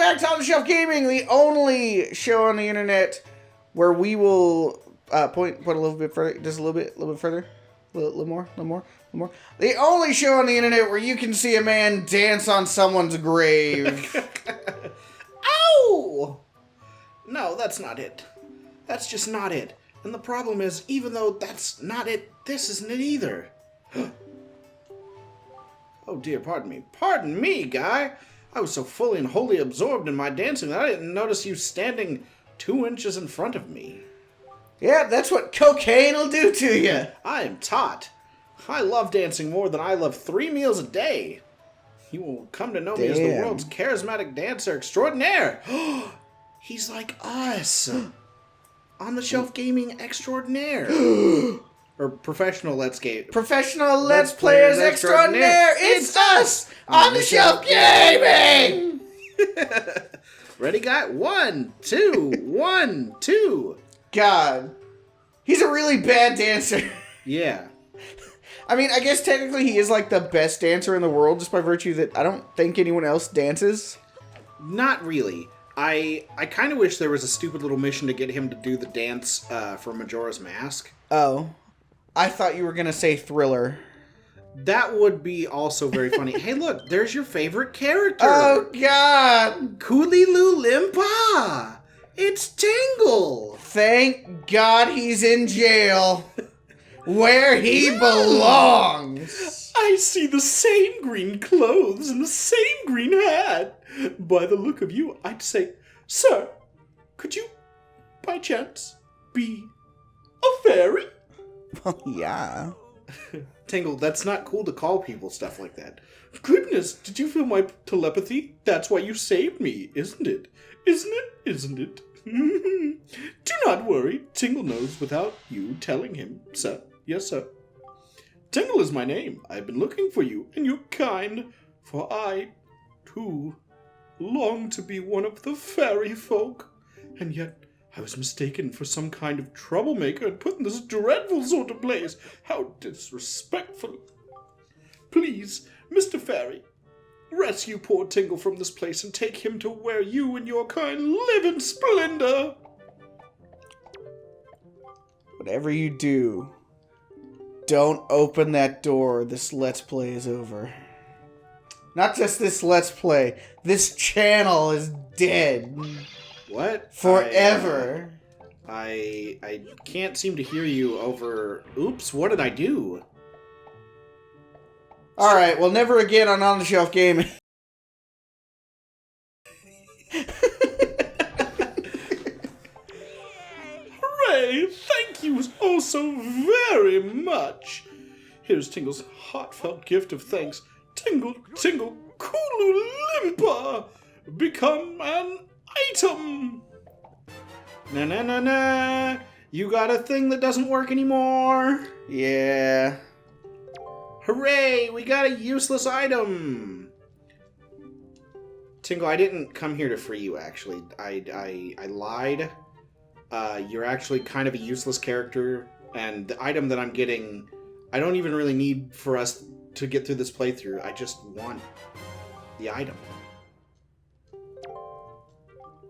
back to On the Shelf Gaming, the only show on the internet where we will point a little bit further, just a little bit further, a little more. The only show on the internet where you can see a man dance on someone's grave. Ow! No, that's not it. That's just not it. And the problem is, even though that's not it, this isn't it either. Oh dear, pardon me. Pardon me, guy. I was so fully and wholly absorbed in my dancing that I didn't notice you standing 2 inches in front of me. Yeah, that's what cocaine will do to you. I am taught. I love dancing more than I love 3 meals a day. You will come to know me as the world's charismatic dancer extraordinaire. He's like us. On the Shelf Gaming Extraordinaire. Or Professional Let's Game. Professional Let's Players Extraordinaire. It's us on the Shelf Gaming. Ready, guy? 1, 2, 1, 2. God. He's a really bad dancer. Yeah. I mean, I guess technically he is like the best dancer in the world just by virtue that I don't think anyone else dances. Not really. I kind of wish there was a stupid little mission to get him to do the dance for Majora's Mask. Oh. I thought you were going to say Thriller. That would be also very funny. Hey, look, there's your favorite character. Oh, God. Cooliloo Limpa. It's Tingle. Thank God he's in jail. Where he belongs. I see the same green clothes and the same green hat. By the look of you, I'd say, sir, could you, by chance, be a fairy? Well, yeah. Tingle, that's not cool to call people stuff like that. Goodness, did you feel my telepathy? That's why you saved me, isn't it? Isn't it? Isn't it? Do not worry. Tingle knows without you telling him, sir. Yes, sir. Tingle is my name. I've been looking for you, and you're kind, for I, too, long to be one of the fairy folk. And yet, I was mistaken for some kind of troublemaker and put in this dreadful sort of place. How disrespectful. Please, Mr. Fairy, rescue poor Tingle from this place and take him to where you and your kind live in splendor. Whatever you do, don't open that door. This Let's Play is over. Not just this Let's Play. This channel is dead. What? Forever. I can't seem to hear you over... Oops, what did I do? Alright, well, never again on the Shelf Gaming. Hooray! Thank you all so very much. Here's Tingle's heartfelt gift of thanks. Tingle, Tingle, Cooloo Limpa! Become an item! Na. You got a thing that doesn't work anymore? Yeah. Hooray! We got a useless item! Tingle, I didn't come here to free you, actually. I lied. You're actually kind of a useless character, and the item that I'm getting, I don't even really need for us to get through this playthrough. I just want the item.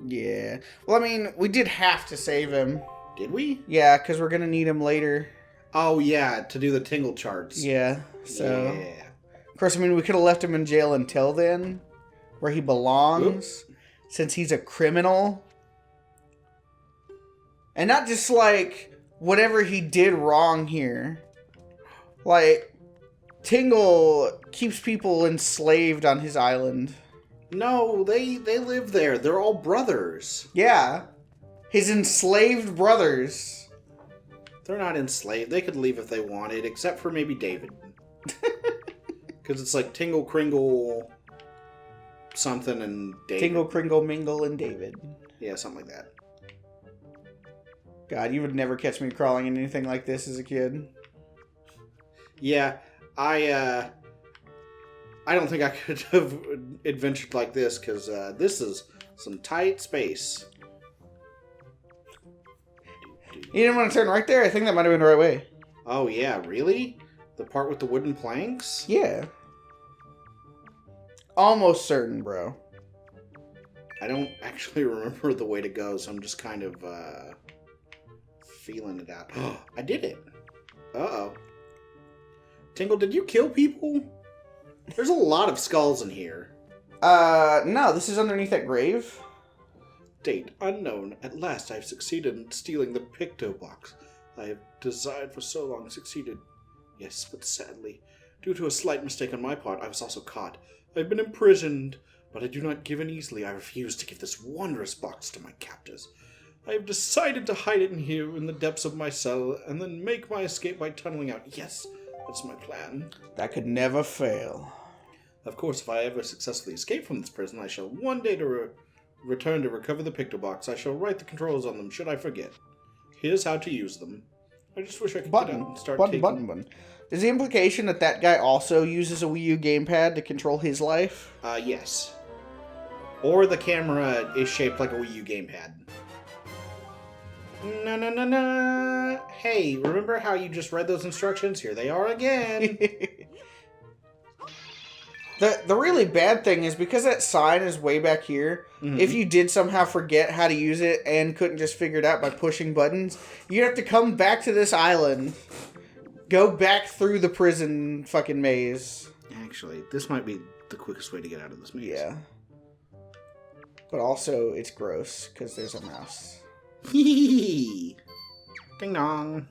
Yeah. Well, I mean, we did have to save him. Did we? Yeah, because we're going to need him later. Oh, yeah, to do the Tingle charts. Yeah, so... Yeah. Of course, I mean, we could have left him in jail until then, where he belongs, since he's a criminal. And not just, like, whatever he did wrong here. Like, Tingle keeps people enslaved on his island. No, they live there. They're all brothers. Yeah. His enslaved brothers. They're not enslaved. They could leave if they wanted, except for maybe David. Because it's like Tingle, Kringle, something, and David. Tingle, Kringle, Mingle, and David. Yeah, something like that. God, you would never catch me crawling in anything like this as a kid. Yeah, I don't think I could have adventured like this, because this is some tight space. You didn't want to turn right there? I think that might have been the right way. Oh, yeah, really? The part with the wooden planks? Yeah. Almost certain, bro. I don't actually remember the way to go, so I'm just kind of feeling it out. I did it. Uh-oh. Tingle, did you kill people? There's a lot of skulls in here. No, this is underneath that grave. Date unknown. At last I've succeeded in stealing the Picto box. I have desired for so long, succeeded. Yes, but sadly, due to a slight mistake on my part, I was also caught. I've been imprisoned, but I do not give in easily. I refuse to give this wondrous box to my captors. I have decided to hide it in here in the depths of my cell, and then make my escape by tunneling out. Yes, that's my plan. That could never fail. Of course, if I ever successfully escape from this prison, I shall one day to return to recover the Picto box. I shall write the controls on them, should I forget. Here's how to use them. I just wish I could get out and start taking... Button. Is the implication that that guy also uses a Wii U gamepad to control his life? Yes. Or the camera is shaped like a Wii U gamepad. Na. Hey, remember how you just read those instructions? Here they are again. The really bad thing is because that sign is way back here, if you did somehow forget how to use it and couldn't just figure it out by pushing buttons, you'd have to come back to this island, go back through the prison fucking maze. Actually, this might be the quickest way to get out of this maze. Yeah. But also, it's gross, because there's a mouse. Hee. Ding dong.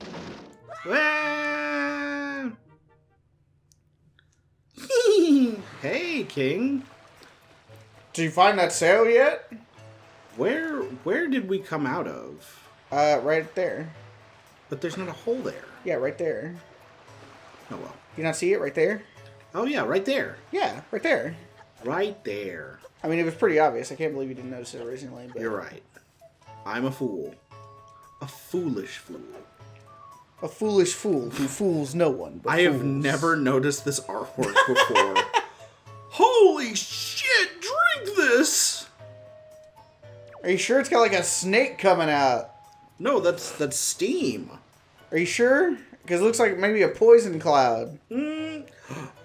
Ah. Hey, King. Did you find that sail yet? Where did we come out of? Right there. But there's not a hole there. Yeah, right there. Oh well. You not see it right there? Oh yeah, right there. Yeah, right there. Right there. I mean, it was pretty obvious. I can't believe you didn't notice it originally. But... You're right. I'm a fool. A foolish fool. A foolish fool who fools no one. But I have never noticed this artwork before. Holy shit, drink this! Are you sure it's got like a snake coming out? No, that's steam. Are you sure? Because it looks like maybe a poison cloud.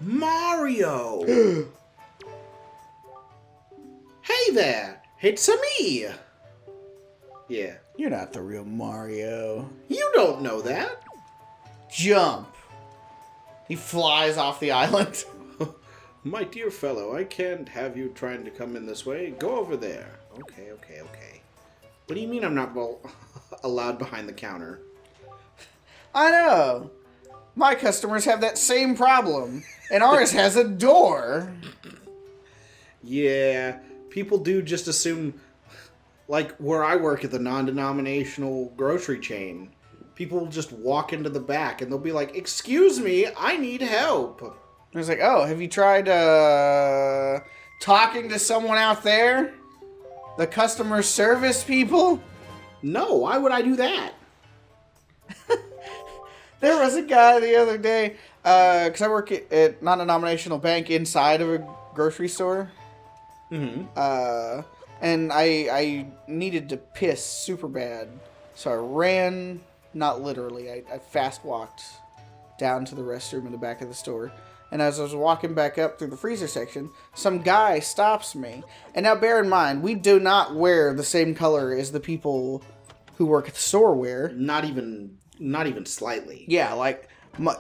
Mario! Hey there, it's me! Yeah. You're not the real Mario. You don't know that. Jump. He flies off the island. My dear fellow, I can't have you trying to come in this way. Go over there. Okay. What do you mean I'm not allowed behind the counter? I know. My customers have that same problem. And ours has a door. Yeah, people do just assume, like where I work at the non-denominational grocery chain, people just walk into the back and they'll be like, "Excuse me, I need help." I was like, "Oh, have you tried talking to someone out there? The customer service people?" No, why would I do that? There was a guy the other day, because I work at non-denominational bank inside of a grocery store. Mm-hmm. And I needed to piss super bad. So I ran, not literally, I fast walked down to the restroom in the back of the store. And as I was walking back up through the freezer section, some guy stops me. And now bear in mind, we do not wear the same color as the people who work at the store wear. Not even slightly. Yeah, like,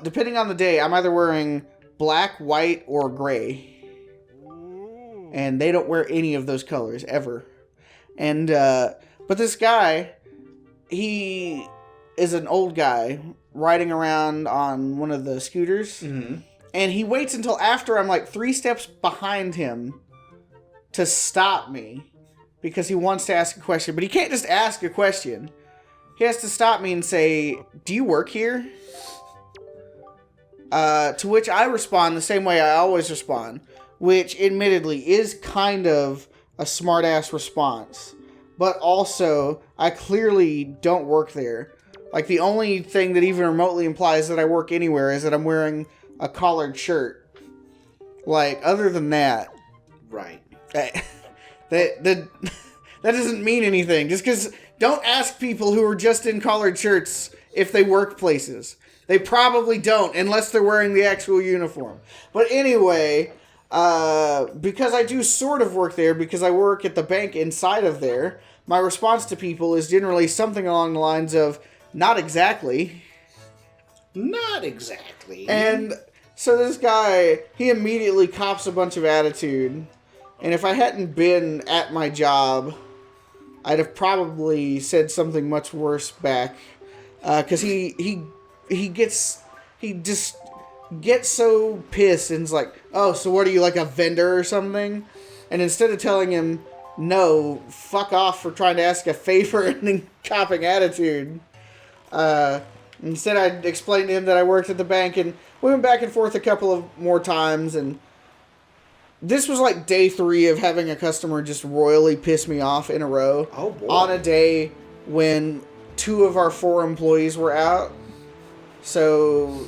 depending on the day, I'm either wearing black, white, or gray. And they don't wear any of those colors, ever. And, but this guy, he is an old guy riding around on one of the scooters. Mm-hmm. And he waits until after I'm like 3 steps behind him to stop me. Because he wants to ask a question. But he can't just ask a question. He has to stop me and say, "Do you work here?" To which I respond the same way I always respond. Which, admittedly, is kind of a smart-ass response. But also, I clearly don't work there. Like, the only thing that even remotely implies that I work anywhere is that I'm wearing a collared shirt. Like, other than that... Right. That doesn't mean anything. Just because... Don't ask people who are just in collared shirts if they work places. They probably don't, unless they're wearing the actual uniform. But anyway... because I do sort of work there, because I work at the bank inside of there, my response to people is generally something along the lines of, not exactly. Not exactly. And so this guy, he immediately cops a bunch of attitude. And if I hadn't been at my job, I'd have probably said something much worse back. Because he just gets so pissed and is like, oh, so what are you, like a vendor or something? And instead of telling him, no, fuck off for trying to ask a favor and then copping attitude, instead I explained to him that I worked at the bank, and we went back and forth a couple of more times, and this was like day 3 of having a customer just royally piss me off in a row. Oh, boy. On a day when 2 of our 4 employees were out. So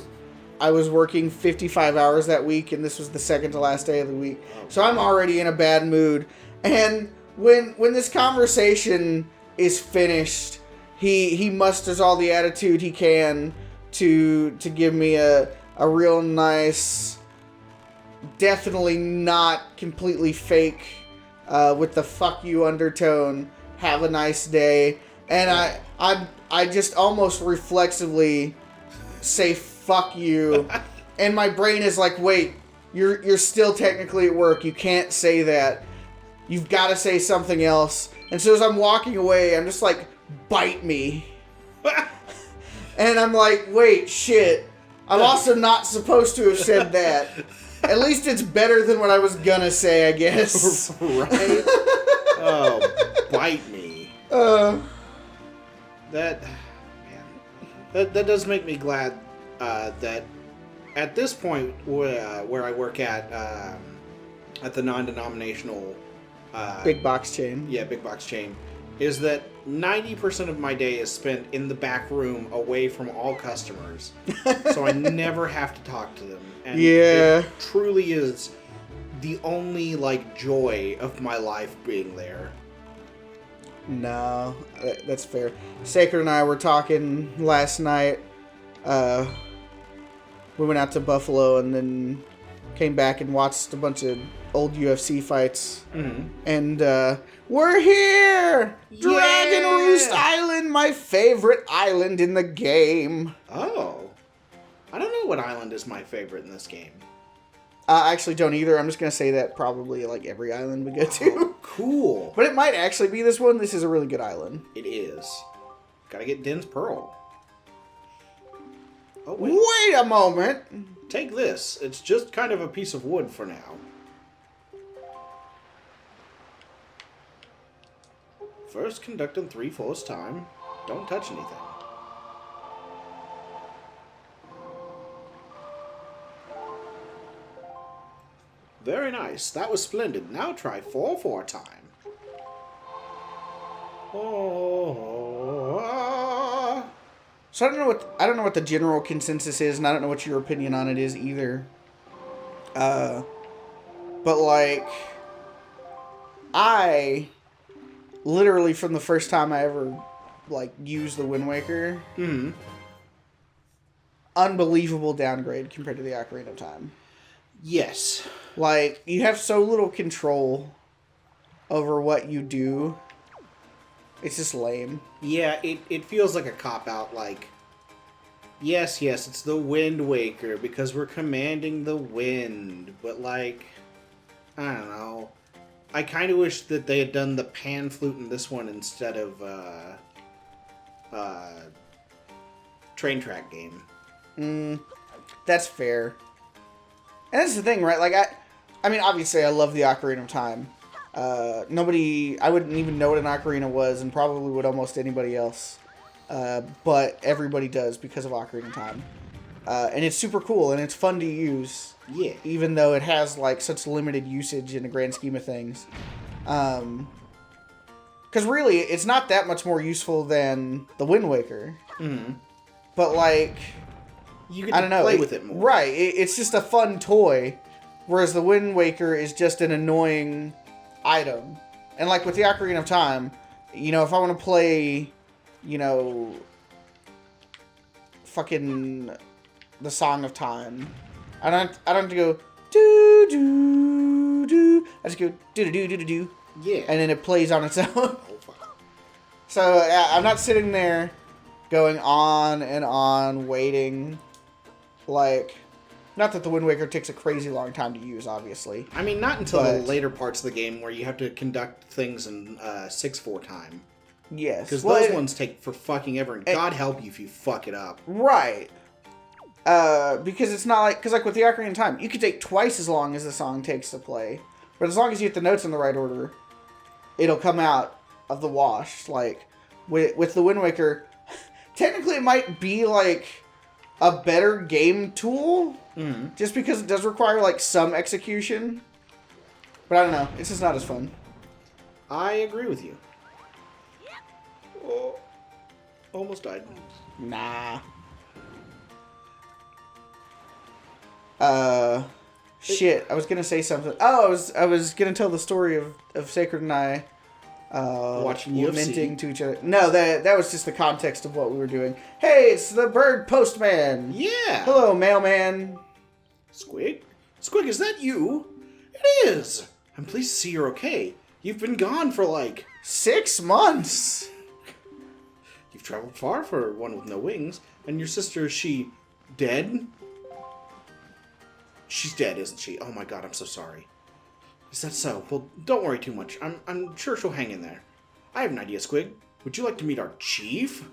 I was working 55 hours that week, and this was the second to last day of the week. So I'm already in a bad mood. And when this conversation is finished, he musters all the attitude he can to give me a real nice, definitely not completely fake, with the fuck you undertone, have a nice day. And I just almost reflexively say fuck you, and my brain is like, wait, you're still technically at work, you can't say that, you've got to say something else. And so as I'm walking away, I'm just like, bite me. And I'm like, wait, shit, I'm also not supposed to have said that. At least it's better than what I was gonna say, I guess. Right? Oh, bite me. That That does make me glad that at this point where I work at the non-denominational big box chain. Yeah, big box chain, is that 90% of my day is spent in the back room away from all customers. So I never have to talk to them. And yeah. It truly is the only joy of my life being there. No, that's fair. Sacred and I were talking last night. We went out to Buffalo and then came back and watched a bunch of old UFC fights. Mm-hmm. And we're here! Dragon Roost Island, my favorite island in the game. Oh. I don't know what island is my favorite in this game. I actually don't either. I'm just going to say that probably every island we go to. Oh, cool. But it might actually be this one. This is a really good island. It is. Gotta get Din's Pearl. Oh, wait. Wait a moment. Take this. It's just kind of a piece of wood for now. First conduct in 3/4 time. Don't touch anything. Very nice. That was splendid. Now try 4/4 time. Oh, ah. So I don't know what the general consensus is, and I don't know what your opinion on it is either. But I literally from the first time I ever used the Wind Waker, unbelievable downgrade compared to the Ocarina of Time. Yes. You have so little control over what you do. It's just lame. Yeah, it feels like a cop-out, yes, it's the Wind Waker, because we're commanding the wind, but, I don't know. I kind of wish that they had done the pan flute in this one instead of, train track game. That's fair. And that's the thing, right? I mean, obviously I love the Ocarina of Time. I wouldn't even know what an ocarina was, and probably would almost anybody else. But everybody does because of Ocarina of Time. And it's super cool, and it's fun to use. Yeah. Even though it has, such limited usage in the grand scheme of things. Because really, it's not that much more useful than the Wind Waker. Mm-hmm. But, you get I to don't know. play with it more. Right. It's just a fun toy, whereas the Wind Waker is just an annoying item. And with the Ocarina of Time, if I want to play, fucking the Song of Time, I don't have to go do do do do. I just go do do do do do. Yeah. And then it plays on its own. Oh, fuck. So I'm not sitting there going on and on waiting. Like, not that the Wind Waker takes a crazy long time to use, obviously. I mean, not until the later parts of the game where you have to conduct things in 6/4 time. Yes. Because those ones take for fucking ever, and God help you if you fuck it up. Right. Because it's not like... Because like with the Ocarina of Time, you could take twice as long as the song takes to play. But as long as you hit the notes in the right order, it'll come out of the wash. Like, with the Wind Waker, technically it might be like a better game tool. Mm-hmm. Just because it does require like some execution. But I don't know. It's just not as fun. I agree with you. Oh, almost died. Nah. Shit. I was gonna say something. Oh, I was gonna tell the story of Sacred and I watching lamenting UFC. to each other. No, that was just the context of what we were doing. Hey, it's the bird postman. Yeah. Hello, mailman. Squig? Squig, is that you? It is. I'm pleased to see you're okay. You've been gone for like 6 months. You've traveled far for one with no wings. And your sister, is she dead? She's dead, isn't she? Oh my god, I'm so sorry. Is that so? Well, don't worry too much. I'm sure she'll hang in there. I have an idea, Squig. Would you like to meet our chief?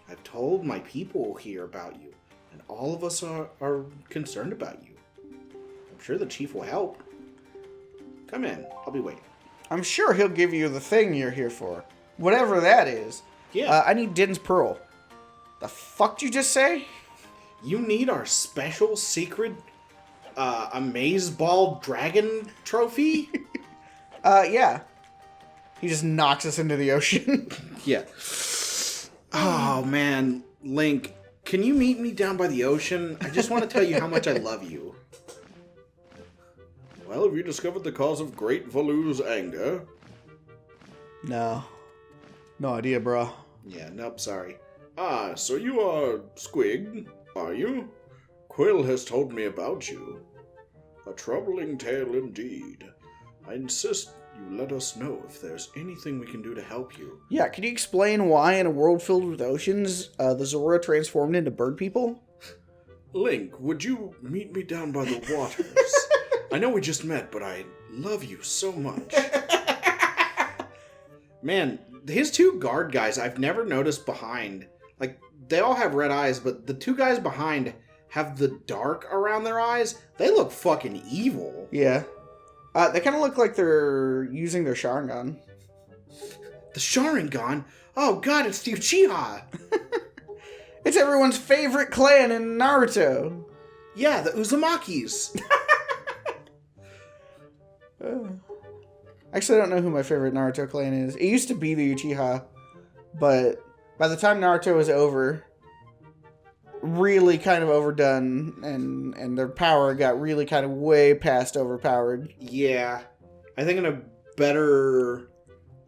I've told my people here about you, and all of us are concerned about you. I'm sure the chief will help. Come in. I'll be waiting. I'm sure he'll give you the thing you're here for. Whatever that is. Yeah. I need Din's Pearl. The fuck did you just say? You need our special secret Amazeball Dragon trophy? Yeah. He just knocks us into the ocean. Yeah. Oh, man. Link, can you meet me down by the ocean? I just want to tell you how much I love you. Well, have you discovered the cause of Great Valu's anger? No. No idea, bro. Yeah, nope, sorry. Ah, so you are Squig, are you? Quill has told me about you. A troubling tale indeed. I insist you let us know if there's anything we can do to help you. Yeah, can you explain why in a world filled with oceans, the Zora transformed into bird people? Link, would you meet me down by the waters? I know we just met, but I love you so much. Man, his two guard guys I've never noticed behind. Like, they all have red eyes, but the two guys behind have the dark around their eyes. They look fucking evil. Yeah. They kind of look like they're using their Sharingan. The Sharingan? Oh god, it's the Uchiha! It's everyone's favorite clan in Naruto. Yeah, the Uzumakis. Actually, I don't know who my favorite Naruto clan is. It used to be the Uchiha, but by the time Naruto was over, really kind of overdone, and their power got really kind of way past overpowered. Yeah. I think in a better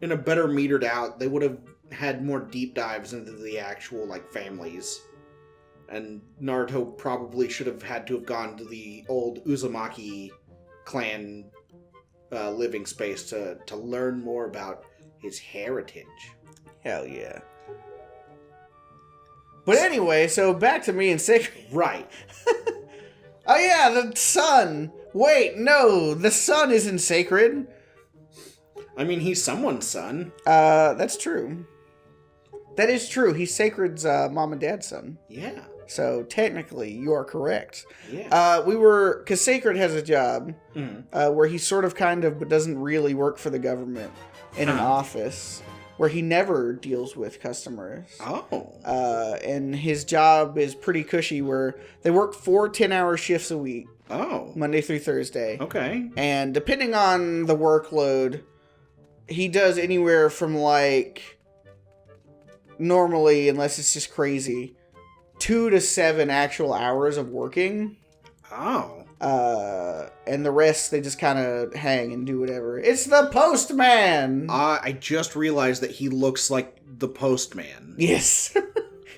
metered out, they would have had more deep dives into the actual, like, families. And Naruto probably should have had to have gone to the old Uzumaki clan living space to learn more about his heritage. Hell yeah. But anyway, so back to me and Sacred. Right. Oh yeah, the sun. Wait, no, the sun isn't sacred. I mean, he's someone's son. That's true. That is true. He's Sacred's mom and dad's son. Yeah. So technically, you are correct. Yeah. Because Sacred has a job where he sort of kind of, but doesn't really work for the government in an office where he never deals with customers. Oh. And his job is pretty cushy where they work 4 10-hour shifts a week. Oh. Monday through Thursday. Okay. And depending on the workload, he does anywhere from like, normally, unless it's just crazy, 2 to 7 actual hours of working. Oh. And the rest, they just kind of hang and do whatever. It's the postman! I just realized that he looks like the postman. Yes.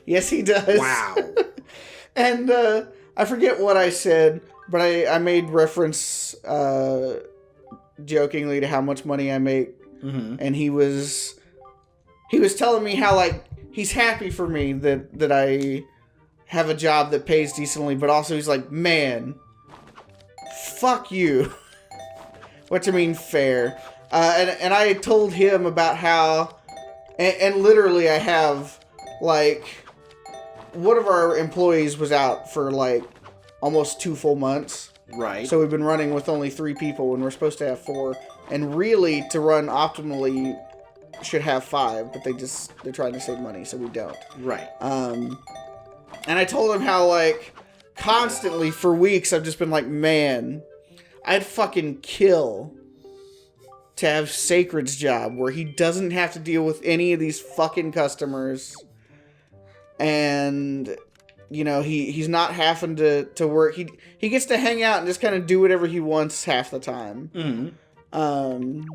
Yes, he does. Wow. And I forget what I said. But I made reference jokingly to how much money I make, and he was telling me how like he's happy for me that I have a job that pays decently, but also he's like, man, fuck you. Which I mean, fair. And I told him about how, and literally I have, like, one of our employees was out for, like, almost 2 full months. Right. So we've been running with only 3 people when we're supposed to have 4. And really, to run optimally, should have 5, but they're trying to save money, so we don't. Right. And I told him how, like, constantly for weeks I've just been like, man, I'd fucking kill to have Sacred's job where he doesn't have to deal with any of these fucking customers. And, you know, he's not having to work. He gets to hang out and just kind of do whatever he wants half the time. Mm-hmm.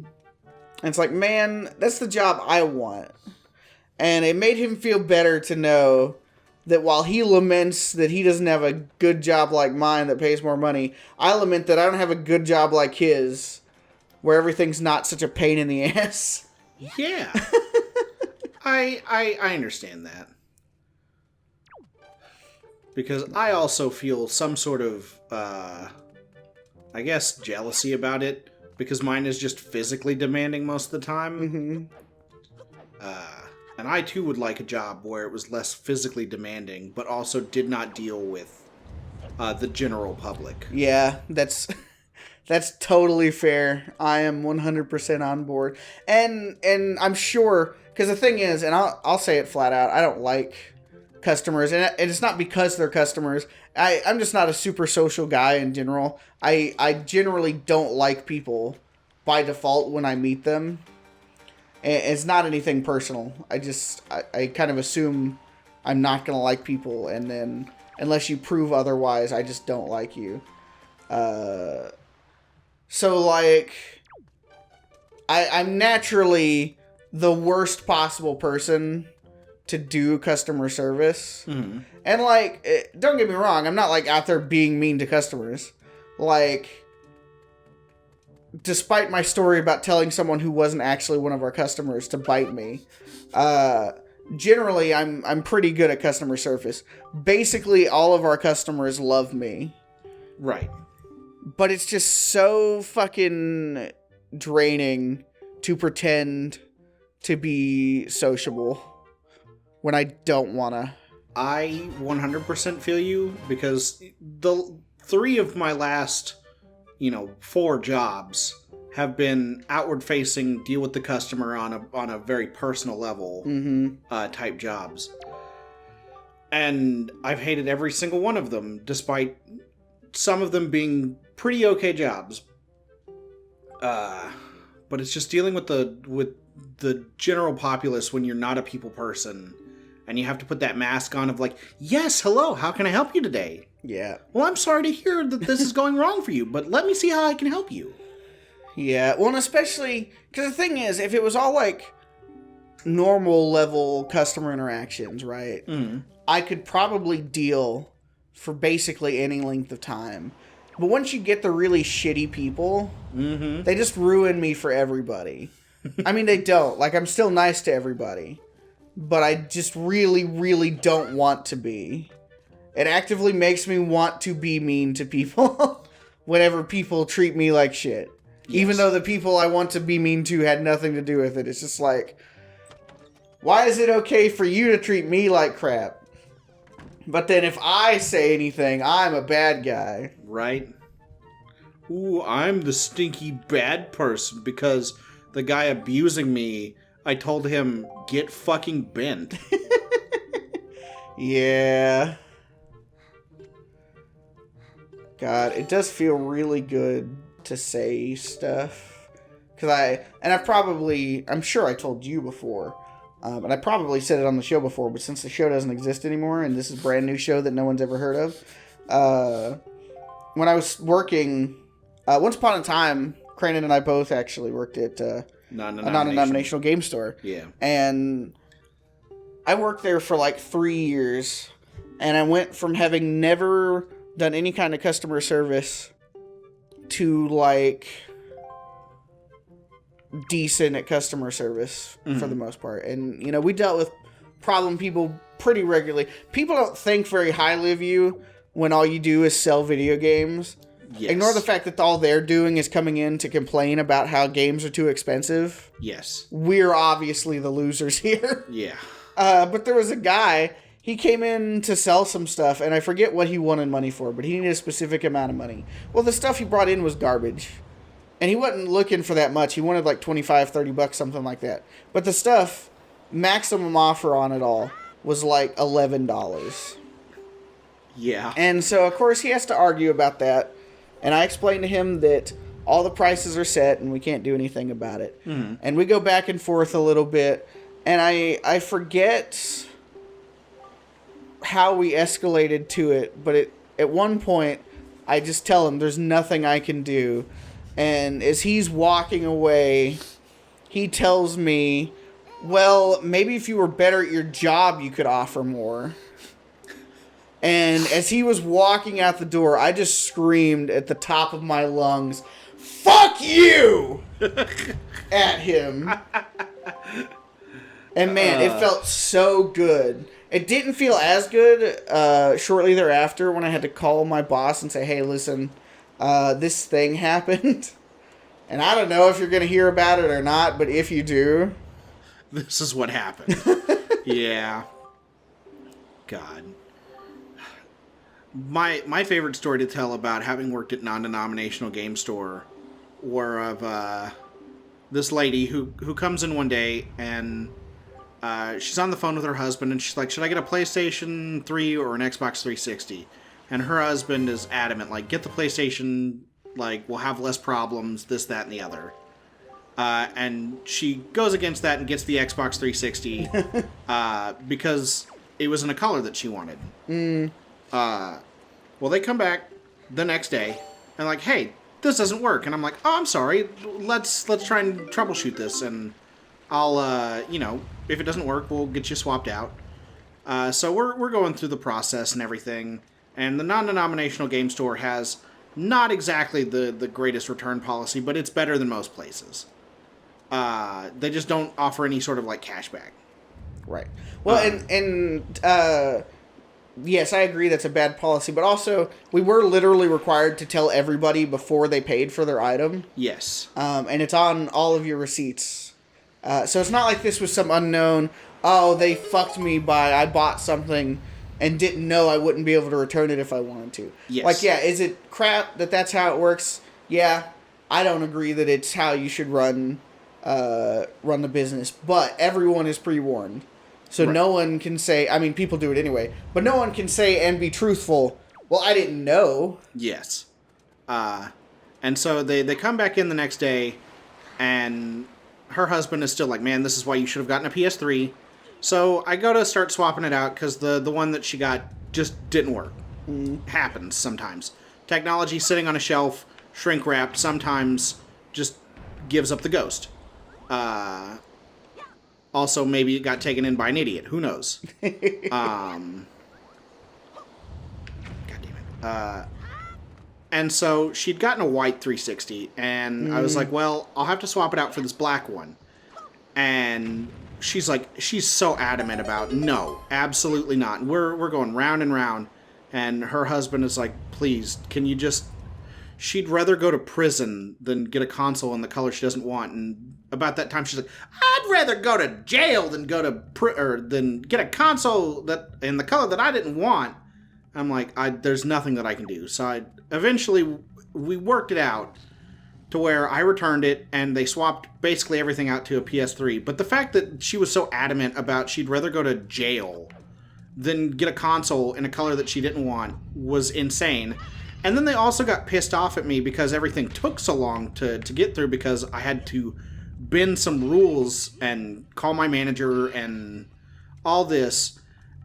And it's like, man, that's the job I want. And it made him feel better to know that while he laments that he doesn't have a good job like mine that pays more money, I lament that I don't have a good job like his, where everything's not such a pain in the ass. Yeah. I understand that. Because I also feel some sort of, I guess, jealousy about it. Because mine is just physically demanding most of the time. And I too would like a job where it was less physically demanding, but also did not deal with the general public. Yeah, that's totally fair. I am 100% on board. And I'm sure, because the thing is, and I'll say it flat out, I don't like customers, and it's not because they're customers. I'm just not a super social guy in general. I generally don't like people by default when I meet them. It's not anything personal. I kind of assume I'm not going to like people, and then unless you prove otherwise, I just don't like you. So, like, I'm naturally the worst possible person to do customer service. Mm-hmm. And, like, don't get me wrong, I'm not, like, out there being mean to customers. Like, despite my story about telling someone who wasn't actually one of our customers to bite me, generally I'm pretty good at customer service. Basically, all of our customers love me. Right. But it's just so fucking draining to pretend to be sociable when I don't wanna. I 100% feel you, because the 3 of my last, 4 jobs have been outward facing, deal with the customer on a very personal level type jobs. And I've hated every single one of them, despite some of them being pretty okay jobs. But it's just dealing with the general populace when you're not a people person, and you have to put that mask on of like, yes, hello, how can I help you today? Yeah. Well, I'm sorry to hear that this is going wrong for you, but let me see how I can help you. Yeah, well, and especially, because the thing is, if it was all, like, normal level customer interactions, right, I could probably deal for basically any length of time. But once you get the really shitty people, they just ruin me for everybody. I mean, they don't. Like, I'm still nice to everybody. But I just really, really don't want to be. It actively makes me want to be mean to people whenever people treat me like shit. Yes. Even though the people I want to be mean to had nothing to do with it. It's just like, why is it okay for you to treat me like crap? But then if I say anything, I'm a bad guy. Right. Ooh, I'm the stinky bad person because the guy abusing me, I told him, get fucking bent. Yeah. God, it does feel really good to say stuff. Because I'm sure I told you before, and I probably said it on the show before, but since the show doesn't exist anymore, and this is a brand new show that no one's ever heard of, when I was working, once upon a time, Crandon and I both actually worked at a non-denominational game store. Yeah. And I worked there for like 3 years, and I went from having never done any kind of customer service to, like, decent at customer service for the most part. And, you know, we dealt with problem people pretty regularly. People don't think very highly of you when all you do is sell video games. Yes. Ignore the fact that all they're doing is coming in to complain about how games are too expensive. Yes. We're obviously the losers here. Yeah. But there was a guy, he came in to sell some stuff, and I forget what he wanted money for, but he needed a specific amount of money. Well, the stuff he brought in was garbage. And he wasn't looking for that much. He wanted like $25-$30, something like that. But the stuff, maximum offer on it all, was like $11. Yeah. And so, of course, he has to argue about that. And I explained to him that all the prices are set and we can't do anything about it. Mm-hmm. And we go back and forth a little bit. And I forget how we escalated to it. But at one point, I just tell him there's nothing I can do. And as he's walking away, he tells me, well, maybe if you were better at your job, you could offer more. And as he was walking out the door, I just screamed at the top of my lungs, "Fuck you!" at him. And man, it felt so good. It didn't feel as good shortly thereafter when I had to call my boss and say, "Hey, listen, this thing happened. And I don't know if you're going to hear about it or not, but if you do, this is what happened." Yeah. God. My favorite story to tell about having worked at non-denominational game store were of this lady who comes in one day and she's on the phone with her husband and she's like, "Should I get a PlayStation 3 or an Xbox 360? And her husband is adamant, like, "Get the PlayStation, like, we'll have less problems, this, that, and the other." And she goes against that and gets the Xbox 360 because it was in a color that she wanted. Well, they come back the next day and like, "Hey, this doesn't work." And I'm like, "Oh, I'm sorry. Let's try and troubleshoot this, and I'll if it doesn't work, we'll get you swapped out." So we're going through the process and everything. And the non-denominational game store has not exactly the greatest return policy, but it's better than most places. They just don't offer any sort of like cashback. Right. Well, yes, I agree that's a bad policy, but also we were literally required to tell everybody before they paid for their item. Yes. And it's on all of your receipts. So it's not like this was some unknown, "Oh, they fucked me by I bought something and didn't know I wouldn't be able to return it if I wanted to." Yes. Like, yeah, is it crap that that's how it works? Yeah, I don't agree that it's how you should run the business, but everyone is pre-warned. So right. No one can say, I mean, people do it anyway, but no one can say and be truthful, "Well, I didn't know." Yes. And so they come back in the next day, and her husband is still like, "Man, this is why you should have gotten a PS3. So I go to start swapping it out because the one that she got just didn't work. Happens sometimes. Technology sitting on a shelf, shrink wrapped, sometimes just gives up the ghost. Also, maybe it got taken in by an idiot. Who knows? God damn it. And so she'd gotten a white 360, and I was like, "Well, I'll have to swap it out for this black one." And she's so adamant about, "No, absolutely not." And we're going round and round, and her husband is like, "Please, can you just..." She'd rather go to prison than get a console in the color she doesn't want. And about that time, she's like, "I'd rather go to jail than go to than get a console that in the color that I didn't want." I'm like, there's nothing that I can do. So eventually we worked it out to where I returned it, and they swapped basically everything out to a PS3. But the fact that she was so adamant about she'd rather go to jail than get a console in a color that she didn't want was insane. And then they also got pissed off at me because everything took so long to get through, because I had to bend some rules and call my manager and all this.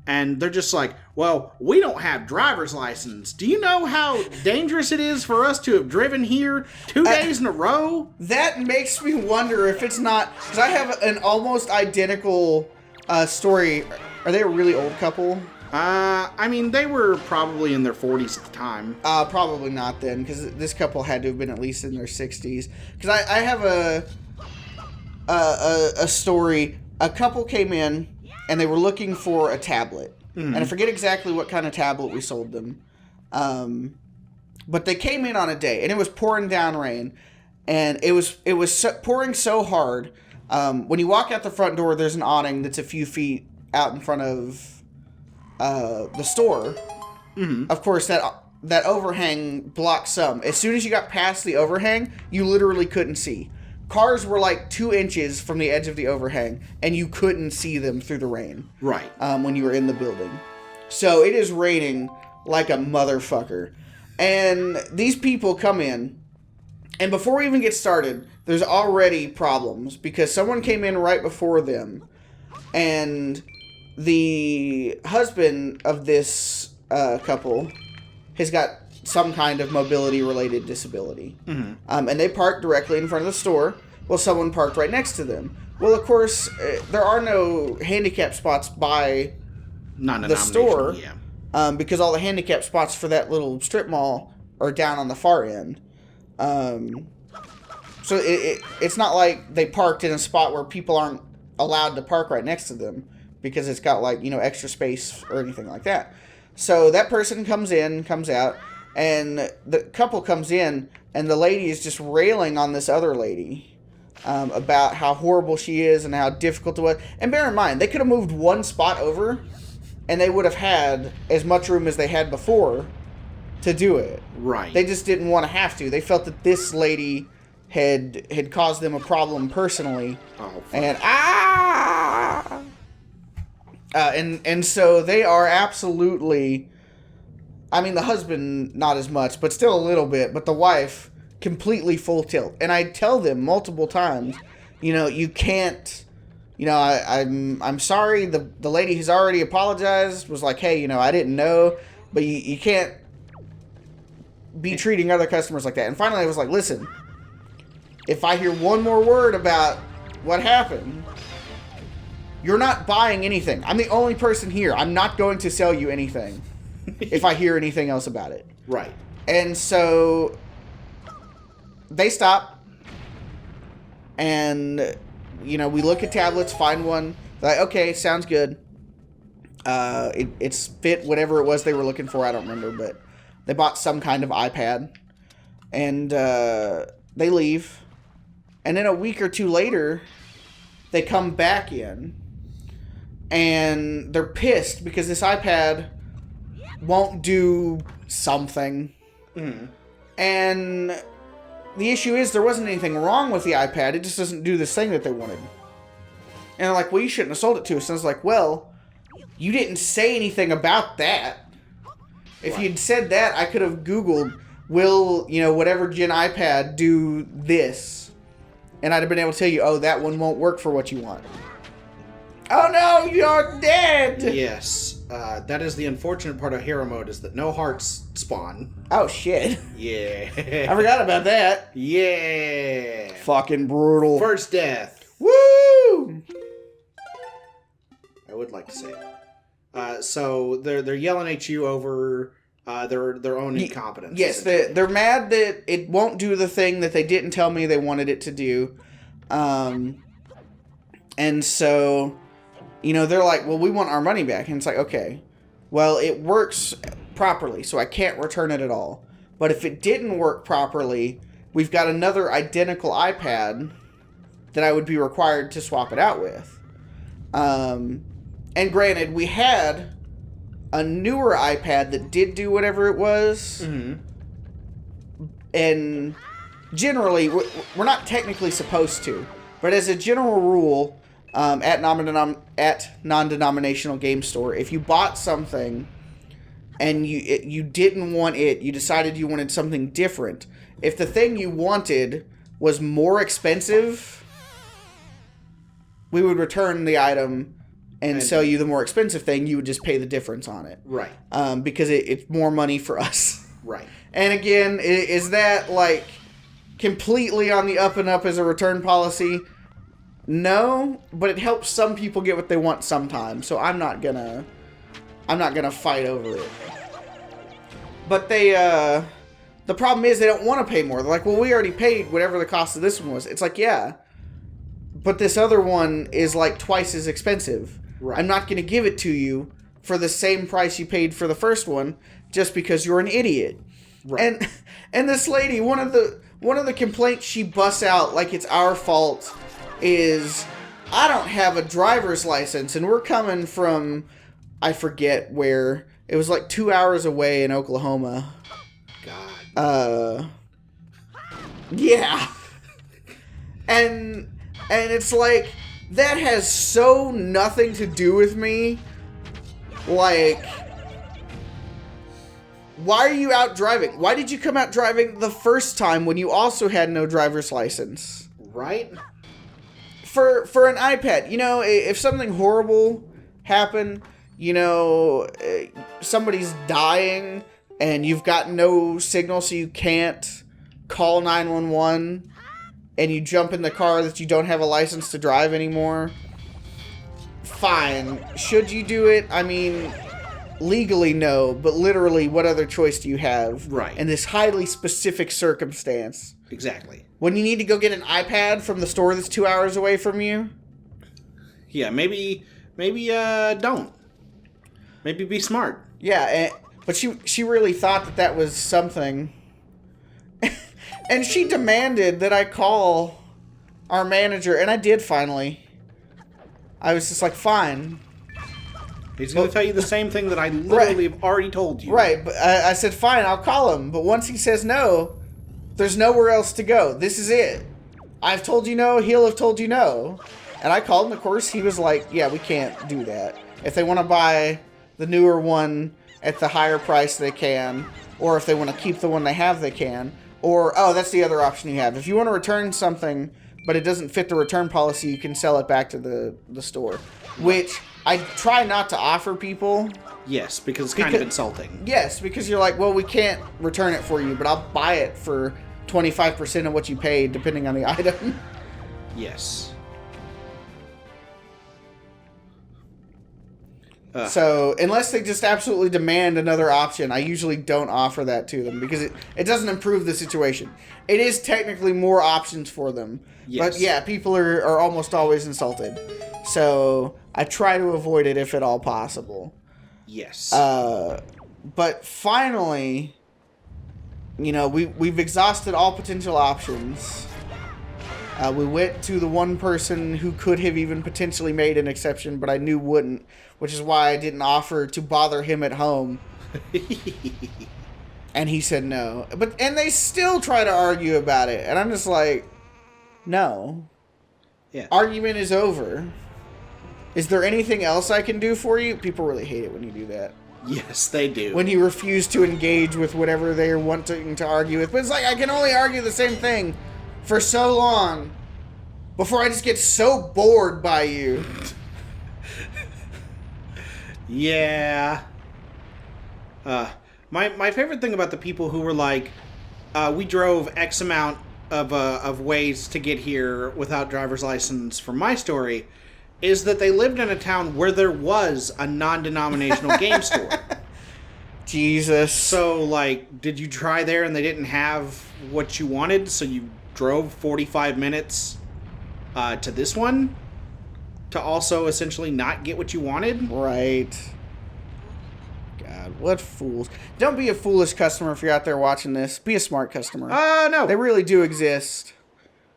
And they're just like, "Well, we don't have driver's license. Do you know how dangerous it is for us to have driven here 2 days in a row?" That makes me wonder if it's not... Because I have an almost identical story. Are they a really old couple? I mean, they were probably in their 40s at the time. Probably not then, because this couple had to have been at least in their 60s. Because I have a story. A couple came in, and they were looking for a tablet. And I forget exactly what kind of tablet we sold them. But they came in on a day, and it was pouring down rain. And it was pouring so hard. When you walk out the front door, there's an awning that's a few feet out in front of the store. Of course, that overhang blocks some. As soon as you got past the overhang, you literally couldn't see. Cars were like 2 inches from the edge of the overhang, and you couldn't see them through the rain. Right. When you were in the building. So it is raining like a motherfucker. And these people come in, and before we even get started, there's already problems, because someone came in right before them, and the husband of this couple has got some kind of mobility-related disability. And they parked directly in front of the store. Well, someone parked right next to them. Well, of course, there are no handicap spots by the store. Yeah. Because all the handicap spots for that little strip mall are down on the far end. So it's not like they parked in a spot where people aren't allowed to park right next to them, because it's got, like, extra space or anything like that. So that person comes out, and the couple comes in, and the lady is just railing on this other lady about how horrible she is and how difficult it was. And bear in mind, they could have moved one spot over, and they would have had as much room as they had before to do it. Right. They just didn't want to have to. They felt that this lady had caused them a problem personally. Oh, and and so they are absolutely, I mean, the husband not as much, but still a little bit, but the wife completely full tilt. And I tell them multiple times, you can't, I'm sorry. The lady who's already apologized was like, hey, I didn't know, but you can't be treating other customers like that. And finally I was like, listen, if I hear one more word about what happened, you're not buying anything. I'm the only person here. I'm not going to sell you anything if I hear anything else about it. Right. And so they stop, and we look at tablets, find one. Like, okay, sounds good. It's fit whatever it was they were looking for. I don't remember, but they bought some kind of iPad, and they leave. And then a week or two later, they come back in, and they're pissed because this iPad won't do something. And the issue is there wasn't anything wrong with the iPad. It just doesn't do this thing that they wanted. And they're like, well, you shouldn't have sold it to us. And I was like, well, you didn't say anything about that. If you'd said that, I could have Googled, will, whatever gen iPad do this? And I'd have been able to tell you, oh, that one won't work for what you want. Oh no, you're dead! Yes. That is the unfortunate part of hero mode, is that no hearts spawn. Oh shit. Yeah. I forgot about that. Yeah. Fucking brutal. First death. Woo! I would like to say it. So they're yelling at you over their own incompetence. Yes, they're mad that it won't do the thing that they didn't tell me they wanted it to do. And so, they're like, well, we want our money back. And it's like, okay, well, it works properly, so I can't return it at all. But if it didn't work properly, we've got another identical iPad that I would be required to swap it out with. And granted, we had a newer iPad that did do whatever it was. And generally, we're not technically supposed to. But as a general rule, at non-denominational game store, if you bought something and you didn't want it, you decided you wanted something different. If the thing you wanted was more expensive, we would return the item and sell you the more expensive thing. You would just pay the difference on it. Right. Because it's more money for us. Right. And again, is that like completely on the up and up as a return policy? No, but it helps some people get what they want sometimes. So I'm not gonna I'm not gonna fight over it. But they, the problem is they don't want to pay more. They're like, well, we already paid whatever the cost of this one was. It's like, yeah, but this other one is like twice as expensive. Right. I'm not gonna give it to you for the same price you paid for the first one just because you're an idiot. Right. And this lady, one of the complaints she busts out like it's our fault is, I don't have a driver's license, and we're coming from, I forget where, it was like 2 hours away in Oklahoma. God. Yeah. And it's like, that has so nothing to do with me. Like, why are you out driving? Why did you come out driving the first time when you also had no driver's license? Right? For an iPad, you know, if something horrible happened, you know, somebody's dying and you've got no signal so you can't call 911 and you jump in the car that you don't have a license to drive anymore, fine. Should you do it? I mean, legally no, but literally what other choice do you have? Right. In this highly specific circumstance. Exactly. When you need to go get an iPad from the store that's 2 hours away from you? Yeah, maybe don't. Maybe be smart. Yeah, but she really thought that was something. And she demanded that I call our manager, and I did finally. I was just like, fine. He's going to tell you the same thing that I literally have already told you. Right, but I said, fine, I'll call him. But once he says no, there's nowhere else to go. This is it. I've told you no, he'll have told you no. And I called him, of course. He was like, yeah, we can't do that. If they want to buy the newer one at the higher price, they can. Or if they want to keep the one they have, they can. Or, oh, that's the other option you have. If you want to return something, but it doesn't fit the return policy, you can sell it back to the store. Which I try not to offer people. Yes, because it's kind of insulting. Yes, because you're like, well, we can't return it for you, but I'll buy it for 25% of what you paid, depending on the item. Yes. So, unless they just absolutely demand another option, I usually don't offer that to them, because it doesn't improve the situation. It is technically more options for them. Yes. But yeah, people are almost always insulted. So, I try to avoid it if at all possible. Yes. But finally, you know, we've exhausted all potential options. We went to the one person who could have even potentially made an exception, but I knew wouldn't, which is why I didn't offer to bother him at home. And he said no. And they still try to argue about it, and I'm just like, no. Yeah. Argument is over. Is there anything else I can do for you? People really hate it when you do that. Yes, they do. When you refuse to engage with whatever they're wanting to argue with. But it's like, I can only argue the same thing for so long before I just get so bored by you. Yeah. My favorite thing about the people who were like, we drove X amount of ways to get here without driver's license for my story, is that they lived in a town where there was a non-denominational game store. Jesus. So, like, did you try there and they didn't have what you wanted, so you drove 45 minutes to this one to also essentially not get what you wanted? Right. God, what fools. Don't be a foolish customer if you're out there watching this. Be a smart customer. No. They really do exist.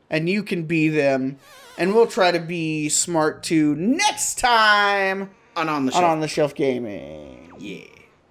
And you can be them. And we'll try to be smart too next time On the shelf. On the Shelf Gaming. Yeah.